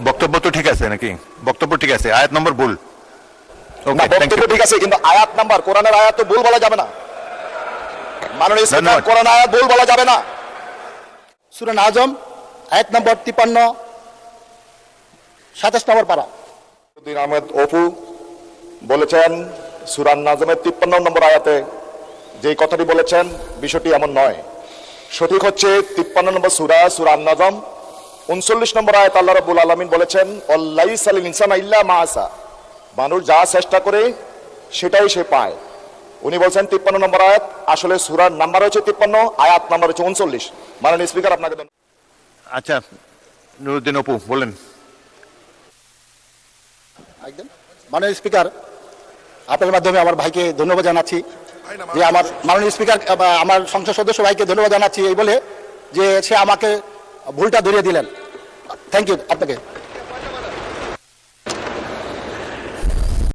বক্তব্য তো ঠিক আছে নাকি? বক্তব্য ঠিক আছে, আয়াত নম্বর ভুল। না, বক্তব্য ঠিক আছে, কিন্তু আয়াত নাম্বার, কোরআনের আয়াত তো ভুল বলা যাবে না। মাননীয় স্পিকার, কোরআন আয়াত ভুল বলা যাবে না। সূরা আজম আয়াত নম্বর 53 27 নম্বর পারা। উদ্দিন আহমেদ অপু বলেছেন সূরা নাজমের 53 নম্বর আয়াতে যে কথাটি বলেছেন বিষয়টি এমন নয়। সঠিক হচ্ছে 53 নম্বর সূরা নাজম 39 নম্বর আয়াত আল্লাহ রাব্বুল আলামিন বলেছেন অল্লাইসা লিল ইনসানি ইল্লা মা আসা, মানুষ যা চেষ্টা করে সেটাই সে পায়। উনি বলছেন 53 নম্বর আয়াত, আসলে সূরার নাম্বার হচ্ছে 53, আয়াত নাম্বার হচ্ছে 39। মাননীয় স্পিকার, আপনাকে ধন্যবাদ। আচ্ছা, নুরুদ্দিন অপু বলেন। একদম মাননীয় স্পিকার, আপনার মাধ্যমে আমার ভাইকে ধন্যবাদ জানাচ্ছি, যে আমার মাননীয় স্পিকার আমার সংসদ সদস্য ভাইকে ধন্যবাদ জানাচ্ছি এই বলে যে সে আমাকে ভুলটা ধরিয়ে দিলেন। থ্যাংক ইউ আপনাকে।